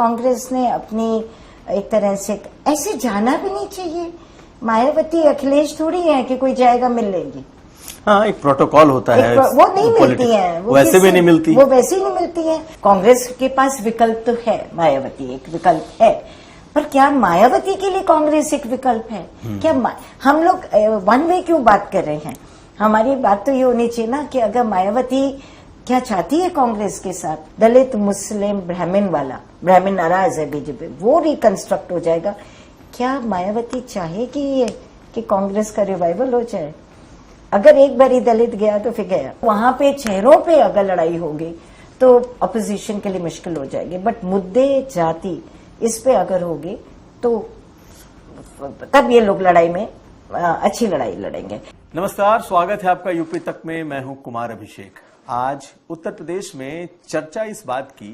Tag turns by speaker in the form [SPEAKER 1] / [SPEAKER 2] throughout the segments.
[SPEAKER 1] कांग्रेस ने अपनी एक तरह से ऐसे जाना भी नहीं चाहिए। मायावती अखिलेश थोड़ी है कि कोई जाएगा मिल लेंगी।
[SPEAKER 2] हाँ, एक प्रोटोकॉल होता है,
[SPEAKER 1] वो नहीं मिलती है,
[SPEAKER 2] वो वैसे भी नहीं मिलती,
[SPEAKER 1] वो वैसे ही नहीं मिलती है। कांग्रेस के पास विकल्प तो है, मायावती एक विकल्प है, पर क्या मायावती के लिए कांग्रेस एक विकल्प है? क्या हम लोग वन वे क्यों बात कर रहे हैं? हमारी बात तो ये होनी चाहिए ना कि अगर मायावती क्या चाहती है कांग्रेस के साथ, दलित मुस्लिम ब्राह्मण वाला, ब्राह्मण नाराज है बीजेपी, वो रिकंस्ट्रक्ट हो जाएगा। क्या मायावती चाहेगी कि कांग्रेस का रिवाइवल हो जाए? अगर एक बारी दलित गया तो फिर गया। वहां पे चेहरों पे अगर लड़ाई होगी तो अपोजिशन के लिए मुश्किल हो जाएगी, बट मुद्दे जाति इस पे अगर होगी तो तब ये लोग लड़ाई में अच्छी लड़ाई लड़ेंगे।
[SPEAKER 2] नमस्कार, स्वागत है आपका यूपी तक में। मैं हूं कुमार अभिषेक। आज उत्तर प्रदेश में चर्चा इस बात की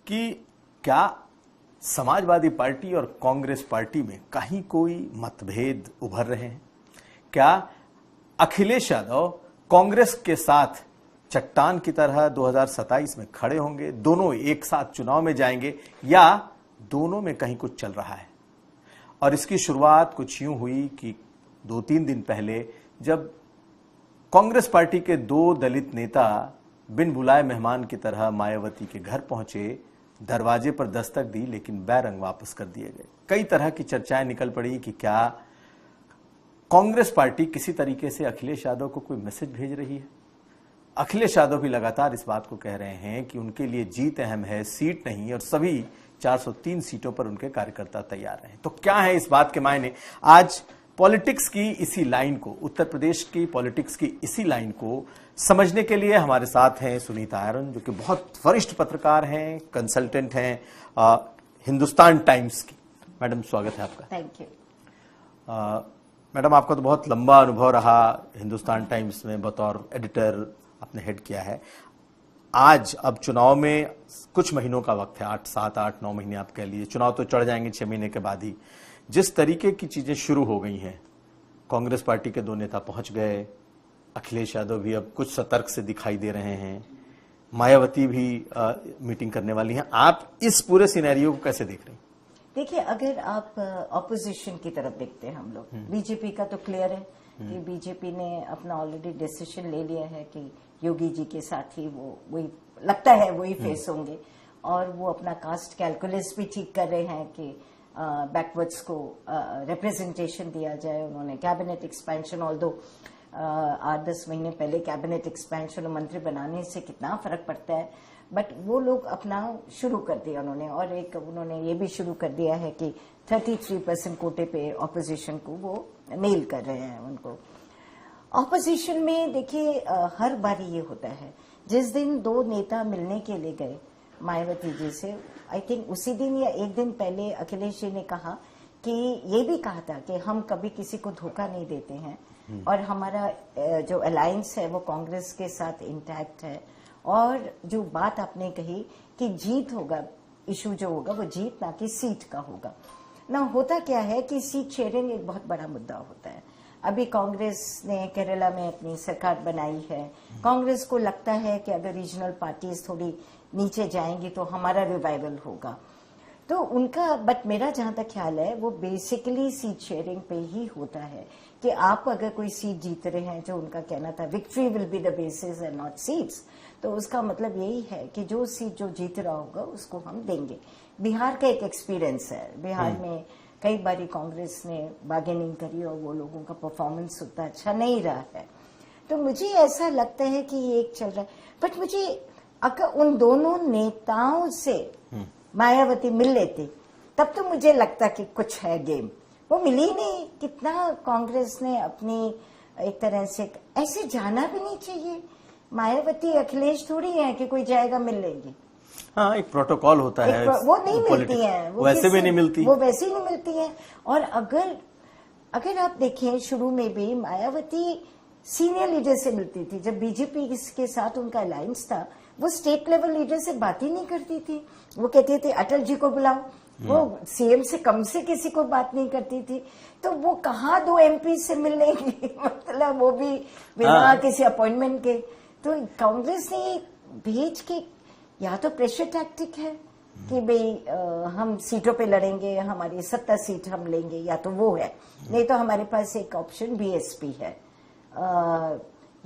[SPEAKER 2] कि क्या समाजवादी पार्टी और कांग्रेस पार्टी में कहीं कोई मतभेद उभर रहे हैं? क्या अखिलेश यादव कांग्रेस के साथ चट्टान की तरह 2027 में खड़े होंगे, दोनों एक साथ चुनाव में जाएंगे, या दोनों में कहीं कुछ चल रहा है? और इसकी शुरुआत कुछ यूं हुई कि 2-3 दिन पहले जब कांग्रेस पार्टी के दो दलित नेता बिन बुलाए मेहमान की तरह मायावती के घर पहुंचे, दरवाजे पर दस्तक दी, लेकिन बैरंग वापस कर दिए गए। कई तरह की चर्चाएं निकल पड़ी कि क्या कांग्रेस पार्टी किसी तरीके से अखिलेश यादव को कोई मैसेज भेज रही है। अखिलेश यादव भी लगातार इस बात को कह रहे हैं कि उनके लिए जीत अहम है, सीट नहीं, और सभी 403 सीटों पर उनके कार्यकर्ता तैयार हैं। तो क्या है इस बात के मायने? आज पॉलिटिक्स की इसी लाइन को, उत्तर प्रदेश की पॉलिटिक्स की इसी लाइन को समझने के लिए हमारे साथ हैं सुनीता आयरन, जो कि बहुत वरिष्ठ पत्रकार हैं, कंसल्टेंट हैं हिंदुस्तान टाइम्स की। मैडम, स्वागत है आपका।
[SPEAKER 1] Thank you.
[SPEAKER 2] मैडम, आपका तो बहुत लंबा अनुभव रहा हिंदुस्तान टाइम्स में, बतौर एडिटर आपने हेड किया है। आज अब चुनाव में कुछ महीनों का वक्त है, 8-7-8-9 महीने आप कह लीजिए, चुनाव तो चढ़ जाएंगे 6 महीने के बाद ही। जिस तरीके की चीजें शुरू हो गई हैं, कांग्रेस पार्टी के दो नेता पहुंच गए, अखिलेश यादव भी अब कुछ सतर्क से दिखाई दे रहे हैं, मायावती भी मीटिंग करने वाली हैं। आप इस पूरे सिनेरियो को कैसे देख रहे हैं?
[SPEAKER 1] देखिए, अगर आप ऑपोजिशन की तरफ देखते हैं, हम लोग बीजेपी का तो क्लियर है कि बीजेपी ने अपना ऑलरेडी डिसीजन ले लिया है कि योगी जी के साथ ही वो वही लगता है वही फेस होंगे, और वो अपना कास्ट कैलकुलस भी ठीक कर रहे हैं कि बैकवर्ड्स को रिप्रेजेंटेशन दिया जाए। उन्होंने कैबिनेट एक्सपेंशन, ऑल्दो 8-10 महीने पहले कैबिनेट एक्सपेंशन और मंत्री बनाने से कितना फर्क पड़ता है, बट वो लोग अपना शुरू कर दिया उन्होंने। और एक उन्होंने ये भी शुरू कर दिया है कि 33% कोटे पे ऑपोजिशन को वो मेल कर रहे हैं उनको। ऑपोजिशन में देखिए हर बार ये होता है, जिस दिन दो नेता मिलने के लिए गए मायावती जी से, आई थिंक उसी दिन या एक दिन पहले अखिलेश जी ने कहा कि ये भी कहा था कि हम कभी किसी को धोखा नहीं देते हैं, और हमारा जो अलायंस है वो कांग्रेस के साथ इंटैक्ट है। और जो बात आपने कही कि जीत होगा, इशू जो होगा वो जीत ना कि सीट का होगा ना। होता क्या है कि सीट शेयरिंग एक बहुत बड़ा मुद्दा होता है। अभी कांग्रेस ने केरला में अपनी सरकार बनाई है, कांग्रेस को लगता है कि अगर रीजनल पार्टीज थोड़ी नीचे जाएंगी तो हमारा रिवाइवल होगा, तो उनका, बट मेरा जहां तक ख्याल है वो बेसिकली सीट शेयरिंग पे ही होता है कि आप अगर कोई सीट जीत रहे हैं, जो उनका कहना था victory will be the basis and not seats, तो उसका मतलब यही है कि जो सीट जो जीत रहा होगा उसको हम देंगे। बिहार का एक एक्सपीरियंस है, बिहार में कई बारी कांग्रेस ने बार्गेनिंग करी और वो लोगों का परफॉर्मेंस उतना अच्छा नहीं रहा है। तो मुझे ऐसा लगता है कि ये एक चल रहा है, बट मुझे अगर उन दोनों नेताओं से मायावती मिल लेती तब तो मुझे लगता कि कुछ है गेम। वो मिली नहीं। कितना कांग्रेस ने अपनी एक तरह से ऐसे जाना भी नहीं चाहिए। मायावती अखिलेश थोड़ी है कि कोई जाएगा मिल लेंगी।
[SPEAKER 2] हाँ, एक प्रोटोकॉल होता है,
[SPEAKER 1] वो नहीं मिलती है,
[SPEAKER 2] वो वैसे भी नहीं मिलती,
[SPEAKER 1] वो वैसे ही नहीं मिलती है। और अगर आप देखें, शुरू में भी मायावती सीनियर लीडर से मिलती थी। जब बीजेपी के साथ उनका अलायंस था, वो स्टेट लेवल लीडर से बात ही नहीं करती थी। वो कहती थी अटल जी को बुलाओ, वो सीएम से कम से किसी को बात नहीं करती थी। तो वो कहाँ 2 MP से मिल लेंगी मतलब वो भी बिना किसी अपॉइंटमेंट के। तो कांग्रेस ने भेज के, या तो प्रेशर टैक्टिक है कि भाई हम सीटों पे लड़ेंगे, हमारी 70 सीट हम लेंगे, या तो वो है, नहीं तो हमारे पास एक ऑप्शन बीएसपी है,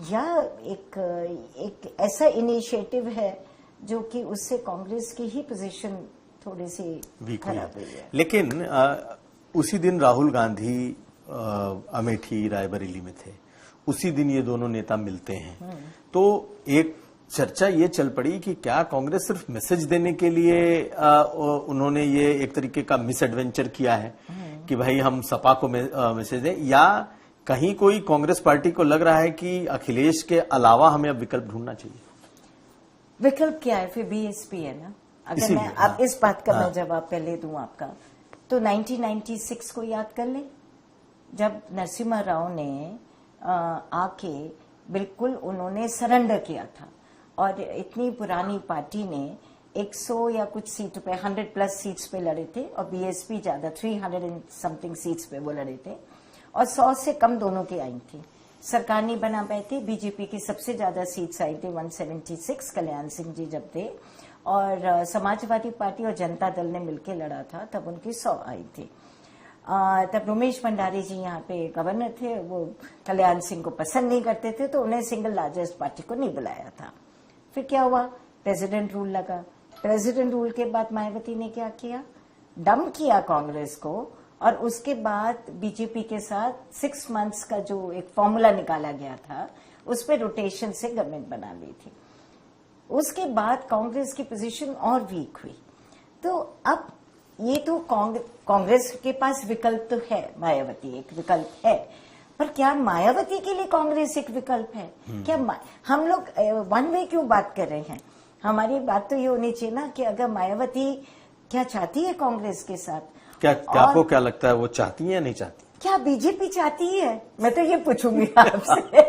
[SPEAKER 1] या एक ऐसा इनिशिएटिव है जो कि उससे कांग्रेस की ही पोजीशन थोड़ी सी खराब हुई है।
[SPEAKER 2] लेकिन उसी दिन राहुल गांधी अमेठी रायबरेली में थे, उसी दिन ये दोनों नेता मिलते हैं, तो एक चर्चा ये चल पड़ी कि क्या कांग्रेस सिर्फ मैसेज देने के लिए उन्होंने ये एक तरीके का मिस एडवेंचर किया है कि भाई हम सपा को मैसेज दें, या कहीं कोई कांग्रेस पार्टी को लग रहा है कि अखिलेश के अलावा हमें अब विकल्प ढूंढना चाहिए।
[SPEAKER 1] विकल्प क्या है? फिर बीएसपी है ना। अगर मैं अब इस बात का मैं जवाब पहले दूं आपका, तो 1996 को याद कर ले, जब नरसिम्हा राव ने आके बिल्कुल उन्होंने सरेंडर किया था, और इतनी पुरानी पार्टी ने 100 या कुछ सीट पे 100+ सीट्स पे लड़े थे, और बीएसपी ज्यादा 300 एंड समथिंग सीट्स पे वो लड़े थे, और 100 से कम दोनों की आई थी। सरकार नहीं बना पाई थी। बीजेपी की सबसे ज्यादा सीट्स आई थी 176, कल्याण सिंह जी जब थे, और समाजवादी पार्टी और जनता दल ने मिलकर लड़ा था, तब उनकी 100 आई थी। तब रमेश भंडारी जी यहाँ पे गवर्नर थे, वो कल्याण सिंह को पसंद नहीं करते थे, तो उन्हें सिंगल लार्जेस्ट पार्टी को नहीं बुलाया था। फिर क्या हुआ? प्रेसिडेंट रूल लगा। प्रेसिडेंट रूल के बाद मायावती ने क्या किया? डम किया कांग्रेस को, और उसके बाद बीजेपी के साथ 6 मंथ्स का जो एक फॉर्मूला निकाला गया था, उस पर रोटेशन से गवर्नमेंट बना ली थी। उसके बाद कांग्रेस की पोजीशन और वीक हुई। तो अब ये तो कांग्रेस के पास विकल्प तो है, मायावती एक विकल्प है, पर क्या मायावती के लिए कांग्रेस एक विकल्प है? क्या हम लोग वन वे क्यों बात कर रहे हैं? हमारी बात तो ये होनी चाहिए ना कि अगर मायावती क्या चाहती है कांग्रेस के साथ,
[SPEAKER 2] क्या आपको क्या लगता है, वो चाहती है या नहीं चाहती?
[SPEAKER 1] क्या बीजेपी चाहती है? मैं तो ये पूछूंगी आपसे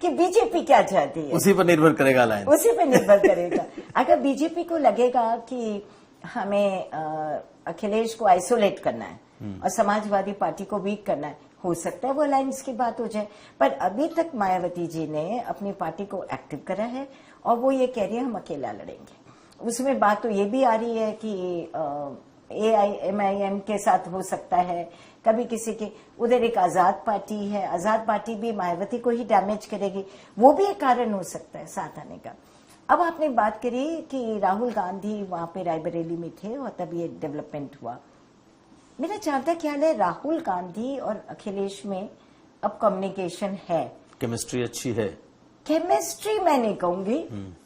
[SPEAKER 1] कि बीजेपी क्या चाहती है।
[SPEAKER 2] उसी पर निर्भर करेगा अलायंस,
[SPEAKER 1] उसी पर निर्भर करेगा। अगर बीजेपी को लगेगा कि हमें अखिलेश को आइसोलेट करना है और समाजवादी पार्टी को वीक करना है, हो सकता है वो अलायंस की बात हो जाए, पर अभी तक मायावती जी ने अपनी पार्टी को एक्टिव करा है, और वो ये कह रही है हम अकेला लड़ेंगे। उसमें बात तो ये भी आ रही है कि AIMIM के साथ हो सकता है, कभी किसी के उधर एक आजाद पार्टी है, आजाद पार्टी भी मायावती को ही डैमेज करेगी, वो भी एक कारण हो सकता है साथ आने का। अब आपने बात करी कि राहुल गांधी वहां पे रायबरेली में थे और तब ये डेवलपमेंट हुआ। मेरा जानता ख्याल है राहुल गांधी और अखिलेश में अब कम्युनिकेशन है,
[SPEAKER 2] केमिस्ट्री अच्छी है।
[SPEAKER 1] केमिस्ट्री मैं नहीं कहूंगी,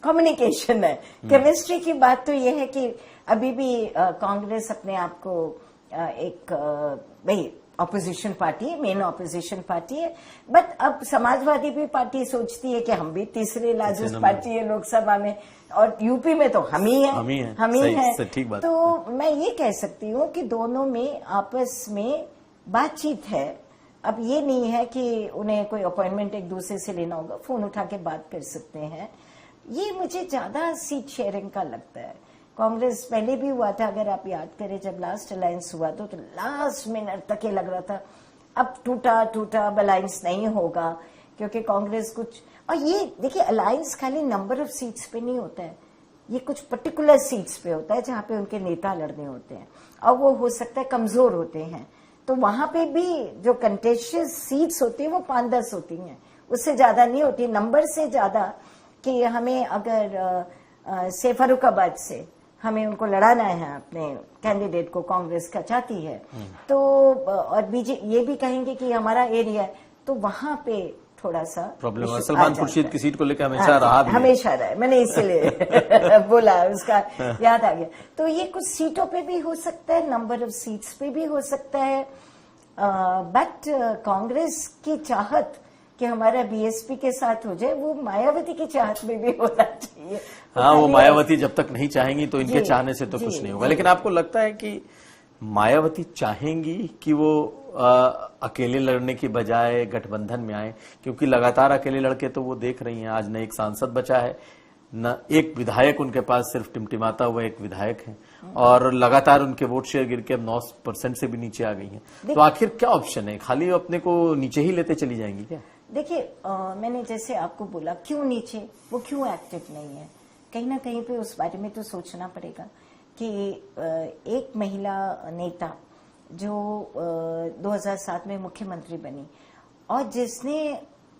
[SPEAKER 1] कम्युनिकेशन है। केमिस्ट्री की बात तो यह है कि अभी भी कांग्रेस अपने आप को एक भाई ऑपोजिशन पार्टी है, मेन ऑपोजिशन पार्टी है, बट अब समाजवादी भी पार्टी सोचती है कि हम भी तीसरे लार्जेस्ट पार्टी है लोकसभा में, और यूपी में तो हम ही है।
[SPEAKER 2] ठीक बात।
[SPEAKER 1] तो मैं ये कह सकती हूँ कि दोनों में आपस में बातचीत है। अब ये नहीं है कि उन्हें कोई अपॉइंटमेंट एक दूसरे से लेना होगा, फोन उठा के बात कर सकते हैं। ये मुझे ज्यादा सीट शेयरिंग का लगता है। कांग्रेस पहले भी हुआ था, अगर आप याद करें, जब लास्ट अलायंस हुआ तो लास्ट मिनट तक ये लग रहा था अब टूटा अब अलायंस नहीं होगा, क्योंकि कांग्रेस कुछ, और ये देखिए अलायंस खाली नंबर ऑफ सीट्स पे नहीं होता है, ये कुछ पर्टिकुलर सीट्स पे होता है जहां पे उनके नेता लड़ने होते हैं, और वो हो सकता है कमजोर होते हैं, तो वहां पे भी जो कंटेस्टियस सीट्स होती है वो 5-10 होती हैं, उससे ज्यादा नहीं होती नंबर से ज्यादा। कि हमें अगर से फर्रुखाबाद से हमें उनको लड़ाना है, अपने कैंडिडेट को कांग्रेस का चाहती है, तो और ये भी कहेंगे कि हमारा एरिया है, तो वहां पे थोड़ा सा
[SPEAKER 2] प्रॉब्लम। सलमान खुर्शीद की सीट को लेकर हमेशा रहा भी,
[SPEAKER 1] हमेशा रहा, मैंने इसीलिए बोला, उसका याद आ गया। तो ये कुछ सीटों पे भी हो सकता है, नंबर ऑफ सीट्स पे भी हो सकता है, बट कांग्रेस की चाहत कि हमारा बीएसपी के साथ हो जाए, वो मायावती की चाहत में भी होना चाहिए।
[SPEAKER 2] हाँ, वो मायावती जब तक नहीं चाहेंगी तो इनके चाहने से तो कुछ नहीं होगा। लेकिन आपको लगता है कि मायावती चाहेंगी कि वो अकेले लड़ने की बजाय गठबंधन में आए? क्योंकि लगातार अकेले लड़के तो वो देख रही हैं, आज न एक सांसद बचा है, न एक विधायक उनके पास, सिर्फ टिमटिमाता हुआ एक विधायक है, और लगातार उनके वोट शेयर गिर के अब 9% से भी नीचे आ गई हैं। तो आखिर क्या ऑप्शन है? खाली अपने को नीचे ही लेते चली जाएंगी क्या?
[SPEAKER 1] देखिए, मैंने जैसे आपको बोला, क्यों नीचे, वो क्यों एक्टिव नहीं है, कहीं ना कहीं पे उस बारे में तो सोचना पड़ेगा कि एक महिला नेता जो 2007 में मुख्यमंत्री बनी और जिसने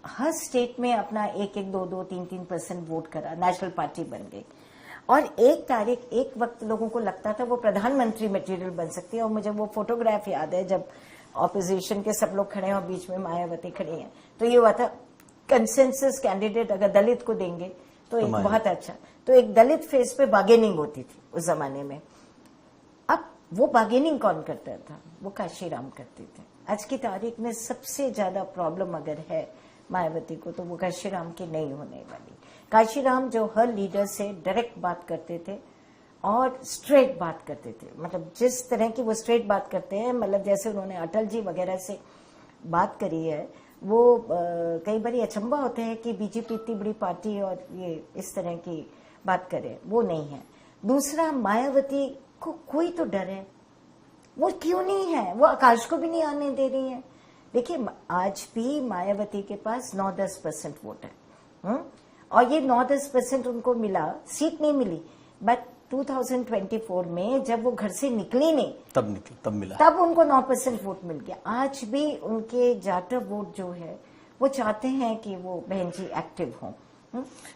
[SPEAKER 1] हर स्टेट में अपना 1-1, 2-2, 3-3% वोट करा, नेशनल पार्टी बन गई और एक वक्त लोगों को लगता था वो प्रधानमंत्री मटेरियल बन सकती है। और मुझे वो फोटोग्राफ याद है जब ऑपोजिशन के सब लोग खड़े हैं और बीच में मायावती खड़ी हैं, तो ये हुआ था कंसेंसस कैंडिडेट अगर दलित को देंगे तो एक बहुत अच्छा, तो एक दलित फेस पे बार्गेनिंग होती थी उस जमाने में। अब वो बार्गेनिंग कौन करता था? वो काशीराम करते थे। आज की तारीख में सबसे ज्यादा प्रॉब्लम अगर है मायावती को तो वो काशीराम की नहीं होने वाली। काशीराम जो हर लीडर से डायरेक्ट बात करते थे और स्ट्रेट बात करते थे, मतलब जिस तरह की वो स्ट्रेट बात करते हैं, मतलब जैसे उन्होंने अटल जी वगैरह से बात करी है, वो कई बार अचंभा होते हैं कि बीजेपी इतनी बड़ी पार्टी और ये इस तरह की बात करे, वो नहीं है। दूसरा, मायावती को कोई तो डर है, वो क्यों नहीं है? वो आकाश को भी नहीं आने दे रही है। देखिए आज भी मायावती के पास 9-10% वोट है, और ये 9-10% उनको मिला, सीट नहीं मिली, बट 2024 में जब वो घर से निकली नहीं तब मिला, तब उनको 9% वोट मिल गया। आज भी उनके जाटव वोट जो है वो चाहते हैं कि वो बहन जी एक्टिव हों,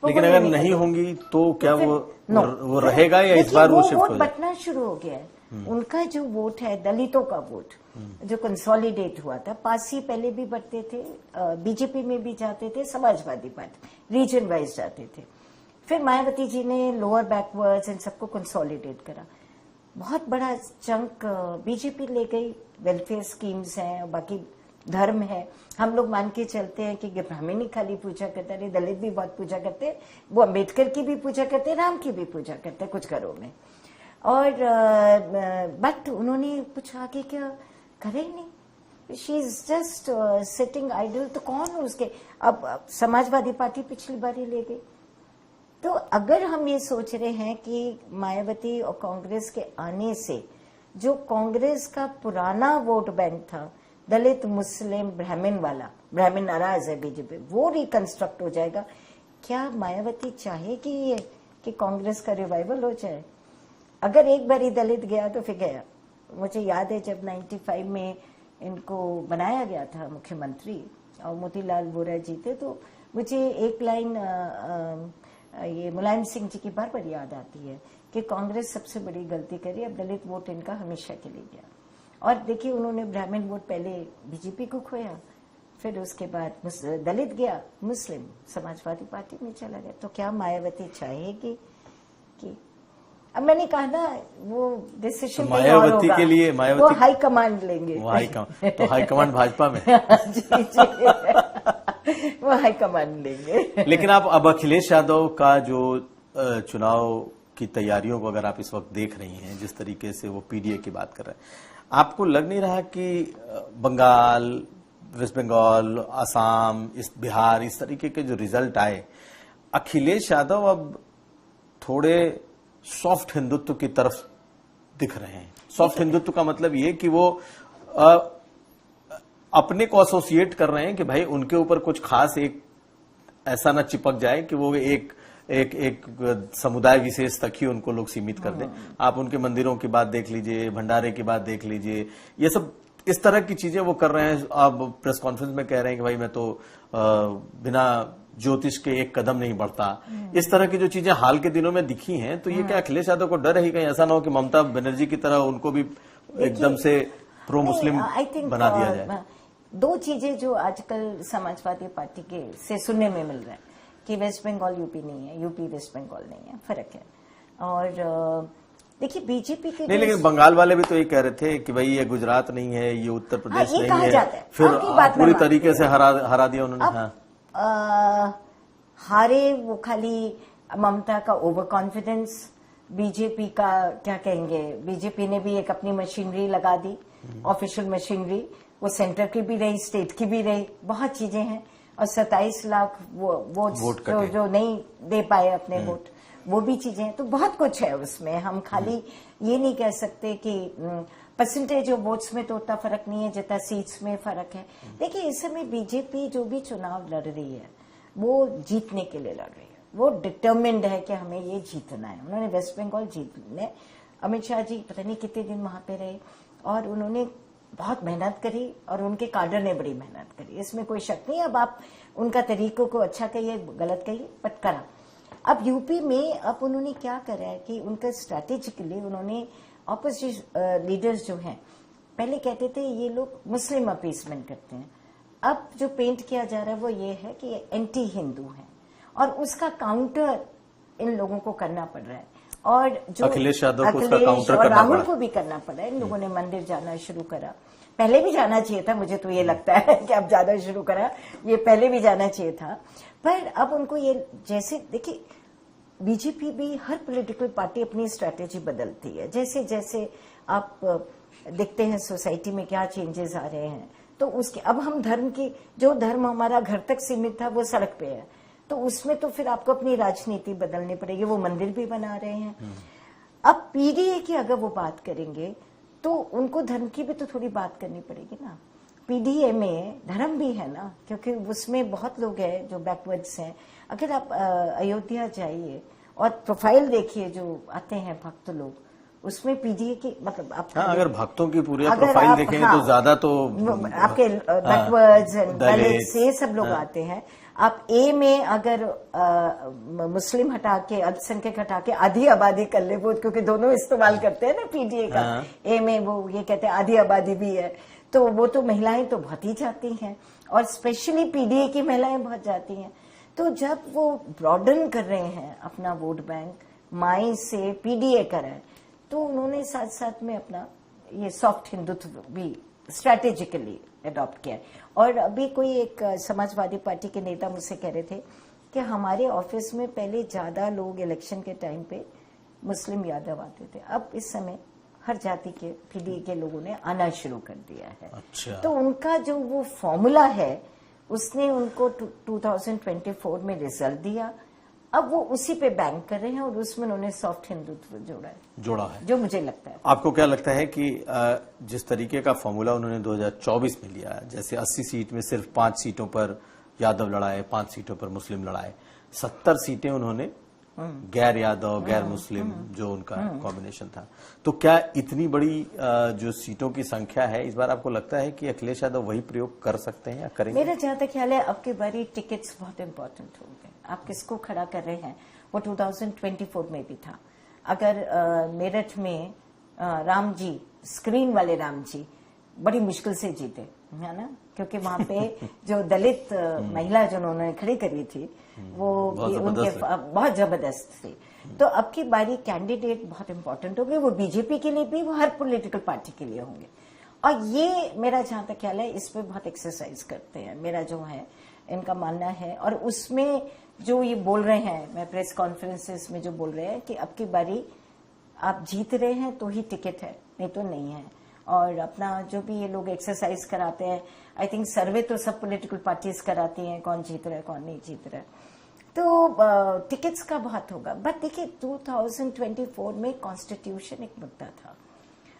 [SPEAKER 2] लेकिन अगर नहीं होंगी तो क्या वो रहेगा या इस बार वो शिफ्ट हो जाएगा?
[SPEAKER 1] बटना शुरू हो गया है। उनका जो वोट है दलितों का वोट जो कंसोलिडेट हुआ था, पासी पहले भी बढ़ते थे, बीजेपी में भी जाते थे, समाजवादी पार्टी रीजन वाइज जाते थे। फिर मायावती जी ने लोअर बैकवर्ड्स इन सबको कंसोलिडेट करा, बहुत बड़ा चंक बीजेपी ले गई। वेलफेयर स्कीम्स हैं, बाकी धर्म है, हम लोग मान के चलते हैं कि ब्राह्मण ही खाली पूजा करते हैं, दलित भी बहुत पूजा करते हैं, वो अम्बेडकर की भी पूजा करते हैं, राम की भी पूजा करते हैं कुछ घरों में। और बट उन्होंने कुछ आगे क्या करे ही नहीं, she is just sitting idle. तो कौन उसके, अब समाजवादी पार्टी पिछली बार ही ले गई। तो अगर हम ये सोच रहे हैं कि मायावती और कांग्रेस के आने से जो कांग्रेस का पुराना वोट बैंक था, दलित मुस्लिम ब्राह्मण वाला, ब्राह्मण नाराज है बीजेपी, वो रिकंस्ट्रक्ट हो जाएगा, क्या मायावती चाहेगी कि कांग्रेस का रिवाइवल हो जाए? अगर एक बार ही दलित गया तो फिर गया। मुझे याद है जब 95 में इनको बनाया गया था मुख्यमंत्री और मोतीलाल वोरा जी थे, तो मुझे एक लाइन ये मुलायम सिंह जी की बार बार याद आती है कि कांग्रेस सबसे बड़ी गलती करी, अब दलित वोट इनका हमेशा के लिए गया। और देखिए उन्होंने ब्राह्मण वोट पहले बीजेपी को खोया, फिर उसके बाद दलित गया, मुस्लिम समाजवादी पार्टी में चला गया। तो क्या मायावती चाहेगी कि, अब मैंने कहा ना वो डिसीजन
[SPEAKER 2] तो मायावती के लिए
[SPEAKER 1] वो हाई कमांड लेंगे,
[SPEAKER 2] वो हाई कमांड भाजपा में
[SPEAKER 1] जी जी वो हाई कमांड लेंगे।
[SPEAKER 2] लेकिन आप अब अखिलेश यादव का जो चुनाव की तैयारियों को अगर आप इस वक्त देख रही हैं, जिस तरीके से वो पीडीए की बात कर रहे हैं, आपको लग नहीं रहा कि बंगाल, वेस्ट बंगाल, असम, इस बिहार, इस तरीके के जो रिजल्ट आए, अखिलेश यादव अब थोड़े सॉफ्ट हिंदुत्व की तरफ दिख रहे हैं? सॉफ्ट हिंदुत्व का मतलब ये कि वो अपने को एसोसिएट कर रहे हैं कि भाई उनके ऊपर कुछ खास एक ऐसा ना चिपक जाए कि वो एक समुदाय विशेष तक ही उनको लोग सीमित कर दें। आप उनके मंदिरों की बात देख लीजिए, भंडारे की बात देख लीजिए, ये सब इस तरह की चीजें वो कर रहे हैं। आप प्रेस कॉन्फ्रेंस में कह रहे हैं कि भाई मैं तो बिना ज्योतिष के एक कदम नहीं बढ़ता। इस तरह की जो चीजें हाल के दिनों में दिखी हैं, तो ये क्या अखिलेश यादव को डर है ही कहीं ऐसा ना हो कि ममता बनर्जी की तरह उनको भी एकदम से प्रो मुस्लिम बना दिया जाए?
[SPEAKER 1] दो चीजें जो आजकल समाजवादी पार्टी के से सुनने में मिल रहा है कि वेस्ट बंगाल यूपी नहीं है, यूपी वेस्ट बंगाल नहीं है, फर्क है। और देखिए बीजेपी के
[SPEAKER 2] नहीं, लेकिन बंगाल वाले भी तो ये कह रहे थे कि भाई ये गुजरात नहीं है, ये उत्तर प्रदेश नहीं है, फिर पूरी तरीके से हरा दिया उन्होंने।
[SPEAKER 1] हारे वो खाली ममता का ओवर कॉन्फिडेंस, बीजेपी का क्या कहेंगे, बीजेपी ने भी एक अपनी मशीनरी लगा दी, ऑफिशियल मशीनरी, वो सेंटर की भी रही, स्टेट की भी रही, बहुत चीजें हैं। और 27 लाख वोट जो नहीं दे पाए अपने वोट, वो भी चीजें हैं। तो बहुत कुछ है उसमें, हम खाली ये नहीं कह सकते कि परसेंटेज ऑफ वोट्स में तो उतना फर्क नहीं है जितना सीट्स में फर्क है। देखिए इस समय बीजेपी जो भी चुनाव लड़ रही है वो जीतने के लिए लड़ रही है, वो डिटर्मिन्ड है कि हमें ये जीतना है। उन्होंने वेस्ट बंगाल जीतने अमित शाह जी पता नहीं कितने दिन वहां पे रहे और उन्होंने बहुत मेहनत करी और उनके काडर ने बड़ी मेहनत करी, इसमें कोई शक नहीं। अब आप उनका तरीकों को अच्छा कहिए गलत कहिए, बट करा। अब यूपी में अब उन्होंने क्या करा है कि उनका स्ट्रैटेजिकली उन्होंने ऑपोजिशन लीडर्स जो हैं, पहले कहते थे ये लोग मुस्लिम अपीसमेंट करते हैं, अब जो पेंट किया जा रहा है वो ये है कि एंटी हिंदू है और उसका काउंटर इन लोगों को करना पड़ रहा है। और जो
[SPEAKER 2] अखिलेश यादव को उसका काउंटर
[SPEAKER 1] और
[SPEAKER 2] करना
[SPEAKER 1] राहुल
[SPEAKER 2] पड़ा,
[SPEAKER 1] को भी करना पड़ा है। इन लोगों ने मंदिर जाना शुरू करा, पहले भी जाना चाहिए था, मुझे तो ये लगता है कि अब ज्यादा शुरू करा, ये पहले भी जाना चाहिए था। पर अब उनको ये जैसे देखिए, बीजेपी भी हर पॉलिटिकल पार्टी अपनी स्ट्रैटेजी बदलती है, जैसे जैसे आप देखते हैं सोसाइटी में क्या चेंजेस आ रहे हैं, तो उसके अब हम धर्म की, जो धर्म हमारा घर तक सीमित था वो सड़क पे है, तो उसमें तो फिर आपको अपनी राजनीति बदलनी पड़ेगी। वो मंदिर भी बना रहे हैं। अब पीडीए की अगर वो बात करेंगे तो उनको धर्म की भी तो थोड़ी बात करनी पड़ेगी ना। पीडीए में धर्म भी है ना, क्योंकि उसमें बहुत लोग हैं जो बैकवर्ड्स हैं। अगर आप अयोध्या जाइए और प्रोफाइल देखिए जो आते हैं भक्त लोग, उसमें पीडीए की मतलब आप
[SPEAKER 2] अगर भक्तों की पूरी प्रोफाइल देखेंगे तो ज्यादा तो
[SPEAKER 1] आपके बैकवर्ड्स एंड दलित्स ये सब लोग आते हैं। आप ए में अगर मुस्लिम हटा के, अल्पसंख्यक हटा के आधी आबादी कर ले वो, क्योंकि दोनों इस्तेमाल करते हैं ना पीडीए का, ए में वो ये कहते हैं आधी आबादी भी है, तो वो तो महिलाएं तो बहुत ही जाती हैं और स्पेशली पीडीए की महिलाएं बहुत जाती हैं। तो जब वो ब्रॉडन कर रहे हैं अपना वोट बैंक, माई से पीडीए कर रहे हैं, तो उन्होंने साथ साथ में अपना ये सॉफ्ट हिंदुत्व भी स्ट्रैटेजिकली अडॉप्ट किया है। और अभी कोई एक समाजवादी पार्टी के नेता मुझसे कह रहे थे कि हमारे ऑफिस में पहले ज्यादा लोग इलेक्शन के टाइम पे मुस्लिम यादव आते थे, अब इस समय हर जाति के पीडीए के लोगों ने आना शुरू कर दिया है।
[SPEAKER 2] अच्छा।
[SPEAKER 1] तो उनका जो वो फॉर्मूला है उसने उनको 2024 में रिजल्ट दिया, अब वो उसी पे बैंक कर रहे हैं और उसमें उन्होंने सॉफ्ट हिंदुत्व जोड़ा है, जो मुझे लगता है।
[SPEAKER 2] आपको क्या लगता है कि जिस तरीके का फॉर्मूला उन्होंने 2024 में लिया, जैसे 80 सीट में सिर्फ 5 सीटों पर यादव लड़ाए, 5 सीटों पर मुस्लिम लड़ाए, 70 सीटें उन्होंने गैर यादव गैर मुस्लिम जो उनका कॉम्बिनेशन था, तो क्या इतनी बड़ी जो सीटों की संख्या है इस बार आपको लगता है कि अखिलेश यादव वही प्रयोग कर सकते हैं या करेंगे?
[SPEAKER 1] मेरा जहां तक ख्याल है अब की बारी टिकट्स बहुत इंपॉर्टेंट होंगे। आप किसको खड़ा कर रहे हैं, वो 2024 में भी था। अगर मेरठ में राम जी, स्क्रीन वाले राम जी बड़ी मुश्किल से जीते, है ना, क्योंकि वहां पे जो दलित महिला जो उन्होंने खड़ी करी थी वो उनके बहुत जबरदस्त थी। तो अब की बारी कैंडिडेट बहुत इंपॉर्टेंट होंगे, वो बीजेपी के लिए भी, वो हर पॉलिटिकल पार्टी के लिए होंगे। और ये मेरा जहां तक ख्याल है इस पे बहुत एक्सरसाइज करते हैं, मेरा जो है इनका मानना है। और उसमें जो ये बोल रहे हैं, मैं प्रेस कॉन्फ्रेंसेस में जो बोल रहे हैं कि अब की बारी आप जीत रहे हैं तो ही टिकट है, नहीं तो नहीं है। और अपना जो भी ये लोग एक्सरसाइज कराते हैं, आई थिंक सर्वे तो सब पॉलिटिकल पार्टीज कराती हैं, कौन जीत रहा है कौन नहीं जीत रहा है, तो टिकट्स का बहुत होगा। बट देखिए 2024 में कॉन्स्टिट्यूशन एक मुद्दा था,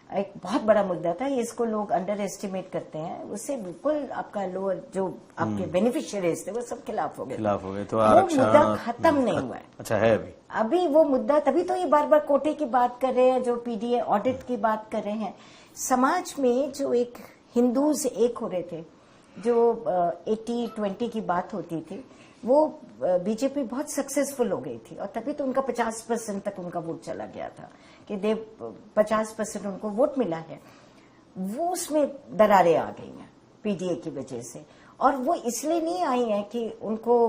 [SPEAKER 1] एक बहुत बड़ा मुद्दा था, इसको लोग अंडर एस्टिमेट करते हैं। उससे बिल्कुल आपका लोअर जो आपके बेनिफिशियरीज थे वो सब खिलाफ हो गए,
[SPEAKER 2] तो
[SPEAKER 1] वो मुद्दा खत्म नहीं हुआ है।
[SPEAKER 2] अच्छा है अभी
[SPEAKER 1] वो मुद्दा, तभी तो ये बार बार कोटे की बात कर रहे हैं, जो पीडीए ऑडिट की बात कर रहे हैं। समाज में जो एक हिंदूज एक हो रहे थे, जो 80-20 की बात होती थी, वो बीजेपी बहुत सक्सेसफुल हो गई थी और तभी तो उनका 50% तक उनका वोट चला गया था कि 50% उनको वोट मिला है। वो उसमें दरारें आ गई हैं पीडीए की वजह से, और वो इसलिए नहीं आई हैं कि उनको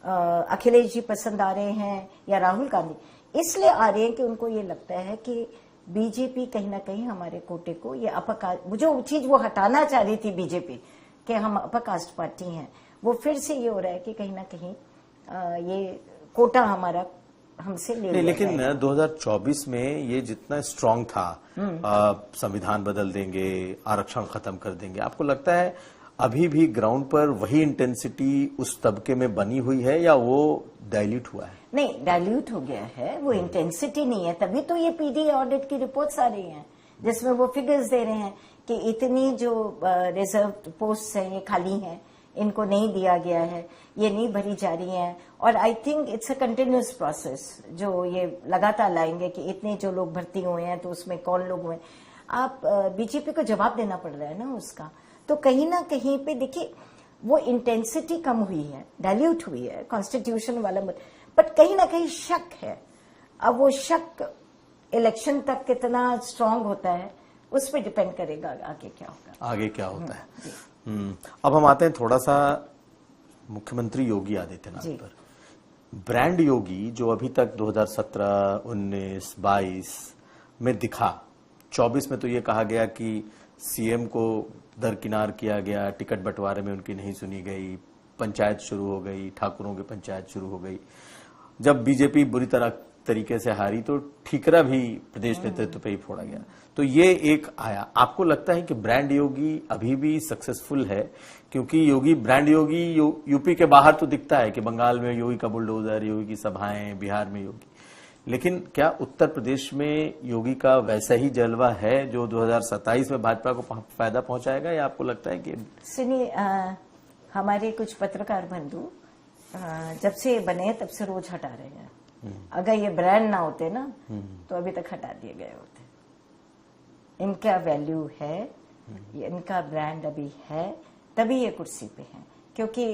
[SPEAKER 1] अखिलेश जी पसंद आ रहे हैं या राहुल गांधी, इसलिए आ रहे हैं कि उनको ये लगता है कि बीजेपी कहीं ना कहीं हमारे कोटे को, ये अपर कास्ट, जो चीज वो हटाना चाह रही थी बीजेपी कि हम अपर कास्ट पार्टी हैं, वो फिर से ये हो रहा है कि कहीं ना कहीं ये कोटा हमारा हमसे ले लिया
[SPEAKER 2] लेकिन
[SPEAKER 1] जाएगा।
[SPEAKER 2] 2024 में ये जितना स्ट्रांग था, संविधान बदल देंगे, आरक्षण खत्म कर देंगे, आपको लगता है अभी भी ग्राउंड पर वही इंटेंसिटी उस तबके में बनी हुई है या वो डाइल्यूट हुआ है? नहीं,
[SPEAKER 1] डाइल्यूट हो गया है, वो इंटेंसिटी नहीं है। तभी तो ये पीडीए ऑडिट की रिपोर्ट्स आ रही हैं जिसमें वो फिगर्स दे रहे हैं कि इतनी जो रिजर्व पोस्ट हैं ये खाली हैं, इनको नहीं दिया गया है, ये नहीं भरी जा रही हैं। और I think it's a continuous process जो ये लगातार लाएंगे कि इतने जो लोग भर्ती हुए हैं तो उसमें कौन लोग हुए। आप बीजेपी को जवाब देना पड़ रहा है ना उसका। तो कहीं ना कहीं पे देखिए वो इंटेंसिटी कम हुई है, डाइल्यूट हुई है कॉन्स्टिट्यूशन वाला, बट कहीं ना कहीं शक है। अब वो शक इलेक्शन तक कितना स्ट्रांग होता है उस पर डिपेंड करेगा आगे क्या होगा।
[SPEAKER 2] आगे क्या होता है। अब हम आते हैं थोड़ा सा मुख्यमंत्री योगी आदित्यनाथ पर। ब्रांड योगी जो अभी तक 2017, 19, 22 में दिखा, 24 में तो ये कहा गया कि सीएम को दरकिनार किया गया, टिकट बंटवारे में उनकी नहीं सुनी गई, पंचायत शुरू हो गई, ठाकुरों की पंचायत शुरू हो गई। जब बीजेपी बुरी तरीके से हारी तो ठीकरा भी प्रदेश नेतृत्व पे ही फोड़ा गया। तो ये एक आया। आपको लगता है कि ब्रांड योगी अभी भी सक्सेसफुल है? क्योंकि योगी, ब्रांड योगी यूपी के बाहर तो दिखता है कि बंगाल में योगी का बुलडोजर, योगी की सभाएं, बिहार में योगी, लेकिन क्या उत्तर प्रदेश में योगी का वैसा ही जलवा है जो 2027 में भाजपा को फायदा पहुंचाएगा, या आपको लगता है कि?
[SPEAKER 1] सुनिए, हमारे कुछ पत्रकार बंधु जब से बने तब से रोज हटा रहे हैं। अगर ये ब्रांड ना होते ना तो अभी तक हटा दिए गए होते। इनका वैल्यू है, इनका ब्रांड अभी है, तभी ये कुर्सी पे है। क्योंकि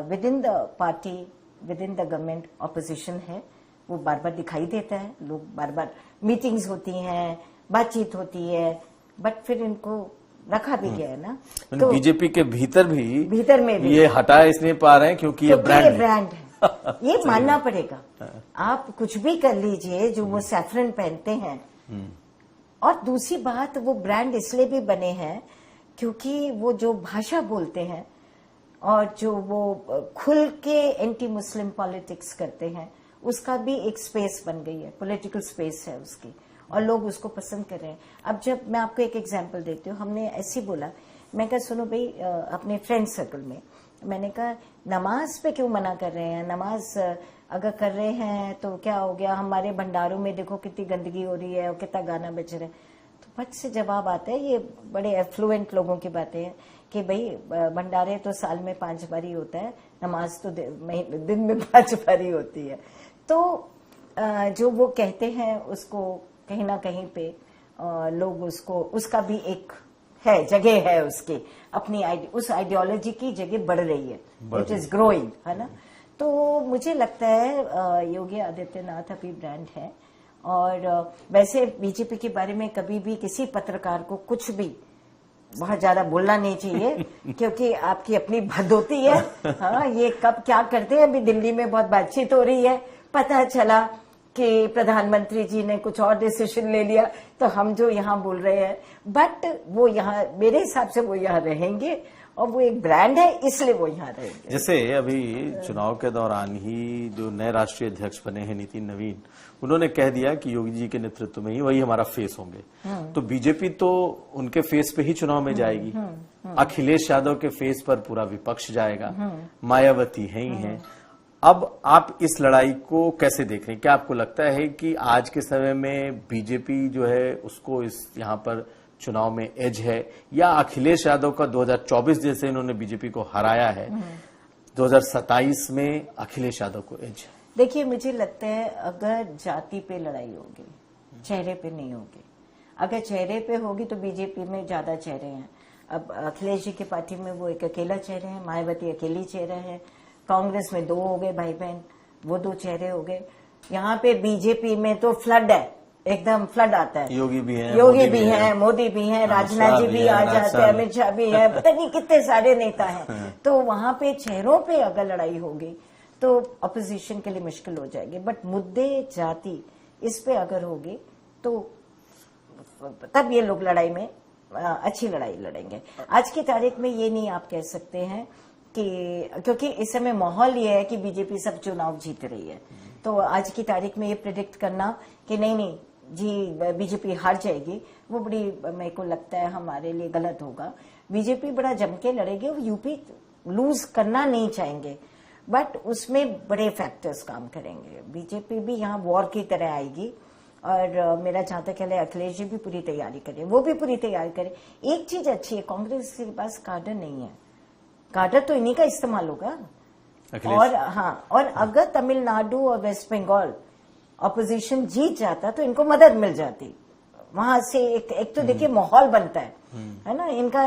[SPEAKER 1] with in the party, with in the government opposition है, वो बार बार दिखाई देता है। लोग बार बार मीटिंग्स होती हैं, बातचीत होती है, बट फिर इनको रखा भी गया है ना। तो
[SPEAKER 2] बीजेपी के भीतर
[SPEAKER 1] में भी
[SPEAKER 2] ये हटा इसलिए पा रहे हैं क्योंकि ये ब्रांड
[SPEAKER 1] है। ये मानना पड़ेगा। आप कुछ भी कर लीजिए, जो वो सैफरन पहनते हैं। और दूसरी बात, वो ब्रांड इसलिए भी बने हैं क्योंकि वो जो भाषा बोलते हैं और जो वो खुल के एंटी मुस्लिम पॉलिटिक्स करते हैं, उसका भी एक स्पेस बन गई है, पॉलिटिकल स्पेस है उसकी, और लोग उसको पसंद कर रहे हैं। अब जब मैं आपको एक एग्जांपल देती हूँ, हमने ऐसे बोला, मैं कहा सुनो भाई, अपने फ्रेंड सर्कल में मैंने कहा नमाज पे क्यों मना कर रहे हैं? नमाज अगर कर रहे हैं तो क्या हो गया? हमारे भंडारों में देखो कितनी गंदगी हो रही है और कितना गाना बज रहा है। तो फट से जवाब आता है, ये बड़े एफ्लुएंट लोगों की बातें हैं कि भाई भंडारे तो साल में 5 बार ही होता है, नमाज तो दिन में 5 बार ही होती है। तो जो वो कहते हैं उसको कहीं ना कहीं पे लोग उसको, उसका भी एक है, जगह है उसकी अपनी, उस आइडियोलॉजी की जगह बढ़ रही है, इट इज ग्रोइंग, है ना। तो मुझे लगता है योगी आदित्यनाथ अभी ब्रांड है। और वैसे बीजेपी के बारे में कभी भी किसी पत्रकार को कुछ भी बहुत ज्यादा बोलना नहीं चाहिए क्योंकि आपकी अपनी भद होती है। हाँ, ये कब क्या करते हैं, अभी दिल्ली में बहुत बातचीत हो रही है, पता चला कि प्रधानमंत्री जी ने कुछ और डिसीजन ले लिया, तो हम जो यहाँ बोल रहे हैं, बट वो यहाँ, मेरे हिसाब से वो यहाँ रहेंगे और वो एक ब्रांड है, इसलिए वो यहाँ रहेंगे।
[SPEAKER 2] जैसे अभी चुनाव के दौरान ही जो नए राष्ट्रीय अध्यक्ष बने हैं नितिन नवीन, उन्होंने कह दिया कि योगी जी के नेतृत्व में ही वही हमारा फेस होंगे। तो बीजेपी तो उनके फेस पे ही चुनाव में जाएगी। अखिलेश यादव के फेस पर पूरा विपक्ष जाएगा, मायावती है ही है। अब आप इस लड़ाई को कैसे देख रहे हैं? क्या आपको लगता है कि आज के समय में बीजेपी जो है उसको इस यहाँ पर चुनाव में एज है, या अखिलेश यादव का 2024 जैसे इन्होंने बीजेपी को हराया है, 2027 में अखिलेश यादव को एज है?
[SPEAKER 1] देखिए, मुझे लगता है अगर जाति पे लड़ाई होगी, चेहरे पे नहीं होगी। अगर चेहरे पे होगी तो बीजेपी में ज्यादा चेहरे हैं। अब अखिलेश जी की पार्टी में वो एक अकेला चेहरा है, मायावती अकेली चेहरा है, कांग्रेस में 2 हो गए भाई बहन, वो 2 चेहरे हो गए। यहाँ पे बीजेपी में तो फ्लड है, एकदम फ्लड आता है।
[SPEAKER 2] योगी भी है,
[SPEAKER 1] मोदी भी है, राजनाथ जी भी आ जाते हैं, अमित शाह भी है, पता नहीं कितने सारे नेता हैं। तो वहां पे चेहरों पे अगर लड़ाई होगी तो अपोजिशन के लिए मुश्किल हो जाएगी। बट मुद्दे जाति, इस पे अगर होगी तो तब ये लोग लड़ाई में अच्छी लड़ाई लड़ेंगे। आज की तारीख में ये नहीं आप कह सकते हैं कि, क्योंकि इस समय माहौल ये है कि बीजेपी सब चुनाव जीत रही है, तो आज की तारीख में ये प्रेडिक्ट करना कि नहीं जी बीजेपी हार जाएगी, वो बड़ी, मेरे को लगता है हमारे लिए गलत होगा। बीजेपी बड़ा जम के लड़ेगी, वो यूपी लूज करना नहीं चाहेंगे, बट उसमें बड़े फैक्टर्स काम करेंगे। बीजेपी भी यहाँ वॉर की तरह आएगी। और मेरा जहां तक है, अखिलेश जी भी पूरी तैयारी करें, वो भी पूरी तैयारी करें। एक चीज अच्छी है, कांग्रेस के पास कार्डर नहीं है, काडर तो इन्हीं का इस्तेमाल होगा।
[SPEAKER 2] अखिलेश।
[SPEAKER 1] और हाँ, और अगर तमिलनाडु और वेस्ट बंगाल ऑपोजिशन जीत जाता तो इनको मदद मिल जाती वहां से। एक तो देखिए माहौल बनता है ना। इनका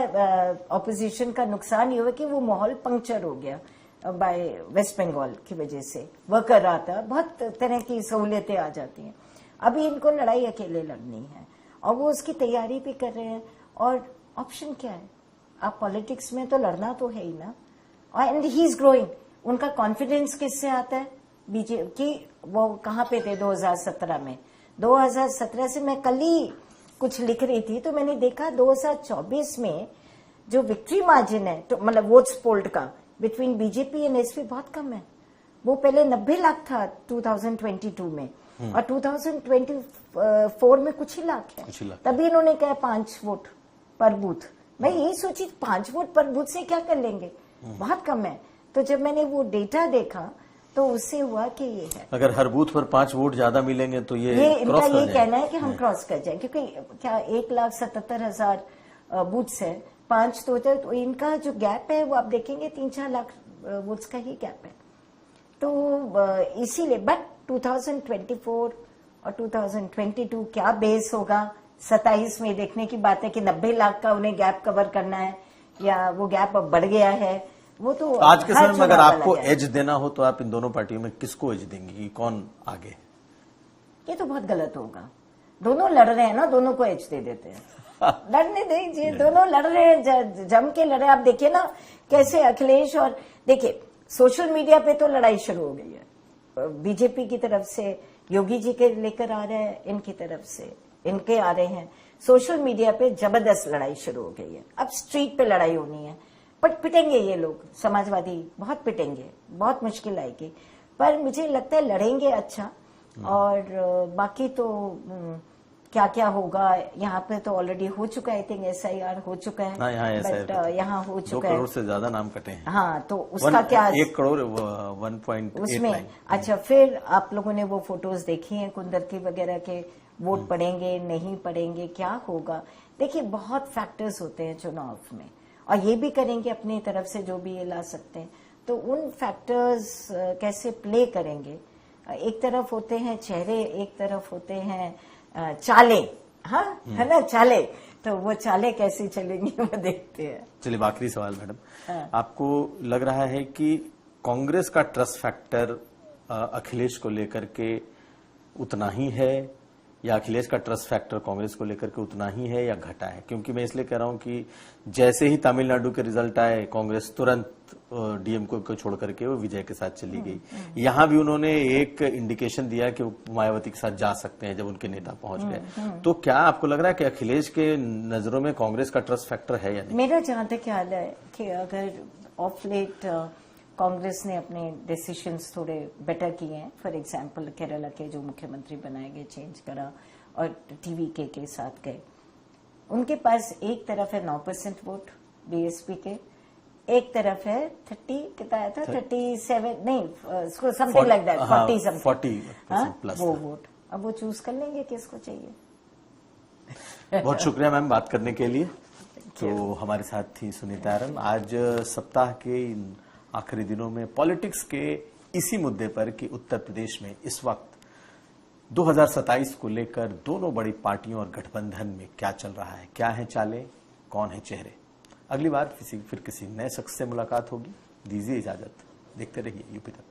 [SPEAKER 1] ऑपोजिशन का नुकसान ये हुआ कि वो माहौल पंक्चर हो गया बाय वेस्ट बंगाल की वजह से। वह कर रहा था, बहुत तरह की सहूलियतें आ जाती हैं। अभी इनको लड़ाई अकेले लड़नी है और वो उसकी तैयारी भी कर रहे हैं। और ऑप्शन क्या है? आप पॉलिटिक्स में तो लड़ना तो है ही ना। And he is growing. उनका कॉन्फिडेंस किससे आता है? बीजेपी की वो कहाँ पे थे 2017 में? 2017 से मैं कल ही कुछ लिख रही थी तो मैंने देखा 2024 में जो विक्ट्री मार्जिन है, तो मतलब वोट्स पोल्ड का बिटवीन बीजेपी एंड एसपी बहुत कम है। वो पहले 90 लाख था 2022 में और 2024 में कुछ ही लाख है। तभी इन्होंने कहा 5 वोट पर बूथ। मैं यही सोची 5 वोट पर बूथ से क्या कर लेंगे, बहुत कम है। तो जब मैंने वो डेटा देखा तो उससे हुआ कि ये है,
[SPEAKER 2] अगर हर बूथ पर 5 वोट ज्यादा मिलेंगे तो ये
[SPEAKER 1] इनका ये कहना है कि हम क्रॉस कर जाए, क्योंकि क्या 1,77,000 बूथ्स है, 5 तो इनका जो गैप है वो आप देखेंगे 3-4 लाख वोट्स का ही गैप है। तो इसीलिए बट 2024 और 2022 क्या बेस होगा 27 में देखने की बात है कि 90 लाख का उन्हें गैप कवर करना है या वो गैप अब बढ़ गया है। वो तो
[SPEAKER 2] आज के समय में अगर आपको एज देना हो तो आप इन दोनों पार्टियों में किसको एज देंगे कि कौन आगे?
[SPEAKER 1] ये तो बहुत गलत होगा। दोनों लड़ रहे हैं ना, दोनों को एज दे देते हैं। लड़ने दीजिए, दोनों लड़ रहे हैं, जम के लड़े। आप देखिए ना कैसे अखिलेश और देखिए सोशल मीडिया पे तो लड़ाई शुरू हो गई है। बीजेपी की तरफ से योगी जी के लेकर आ रहे हैं, इनकी तरफ से इनके आ रहे हैं। सोशल मीडिया पे जबरदस्त लड़ाई शुरू हो गई है। अब स्ट्रीट पे लड़ाई होनी है, बट पिटेंगे ये लोग, समाजवादी बहुत पिटेंगे, बहुत मुश्किल आएगी। पर मुझे लगता है लड़ेंगे अच्छा। और बाकी तो क्या क्या होगा यहाँ पे तो ऑलरेडी हो चुका है। आई थिंक SIR हो चुका है, बट यहाँ हो चुका है।
[SPEAKER 2] 2 करोड़ से ज्यादा नाम कटे हैं।
[SPEAKER 1] हाँ, तो उसका क्या
[SPEAKER 2] 1 करोड़ 1.8
[SPEAKER 1] उसमें। अच्छा, फिर आप लोगों ने वो फोटोज देखी हैं कुंदरकी वगैरह के, वोट पड़ेंगे नहीं पड़ेंगे, क्या होगा? देखिए बहुत फैक्टर्स होते हैं चुनाव में, और ये भी करेंगे अपनी तरफ से जो भी ये ला सकते हैं। तो उन फैक्टर्स कैसे प्ले करेंगे? एक तरफ होते हैं चेहरे, एक तरफ होते हैं चाले, हाँ है ना, चाले। तो वो चाले कैसे चलेंगी वो देखते हैं।
[SPEAKER 2] चलिए आखिरी सवाल मैडम, आपको लग रहा है कि कांग्रेस का ट्रस्ट फैक्टर अखिलेश को लेकर के उतना ही है या अखिलेश का ट्रस्ट फैक्टर कांग्रेस को लेकर के उतना ही है या घटा है? क्योंकि मैं इसलिए कह रहा हूं कि जैसे ही तमिलनाडु के रिजल्ट आए कांग्रेस तुरंत डीएमके को छोड़ करके वो विजय के साथ चली गई। यहां भी उन्होंने एक इंडिकेशन दिया कि वो मायावती के साथ जा सकते हैं जब उनके नेता पहुंच गए। तो क्या आपको लग रहा है कि अखिलेश के नजरों में कांग्रेस का ट्रस्ट फैक्टर है या नहीं?
[SPEAKER 1] मेरा जहां तक ख्याल है कि अगर ऑफ लेट कांग्रेस ने अपने डिसीजंस थोड़े बेटर किए हैं, फॉर एग्जांपल केरला के जो मुख्यमंत्री बनाए गए चेंज करा और TVK के साथ गए, उनके पास एक तरफ है 9% वोट BSP के, एक तरफ है 30 कितना आया था 37 नहीं something like that 40 something
[SPEAKER 2] plus
[SPEAKER 1] वो वोट। अब वो चूज कर लेंगे किसको चाहिए।
[SPEAKER 2] बहुत शुक्रिया मैम बात करने के लिए। तो हमारे साथ थी सुनीता आरन। आज सप्ताह के इन आखिरी दिनों में पॉलिटिक्स के इसी मुद्दे पर कि उत्तर प्रदेश में इस वक्त 2027 को लेकर दोनों बड़ी पार्टियों और गठबंधन में क्या चल रहा है, क्या है चाले, कौन है चेहरे। अगली बार फिर किसी नए शख्स से मुलाकात होगी। दीजिए इजाजत, देखते रहिए यूपी तक।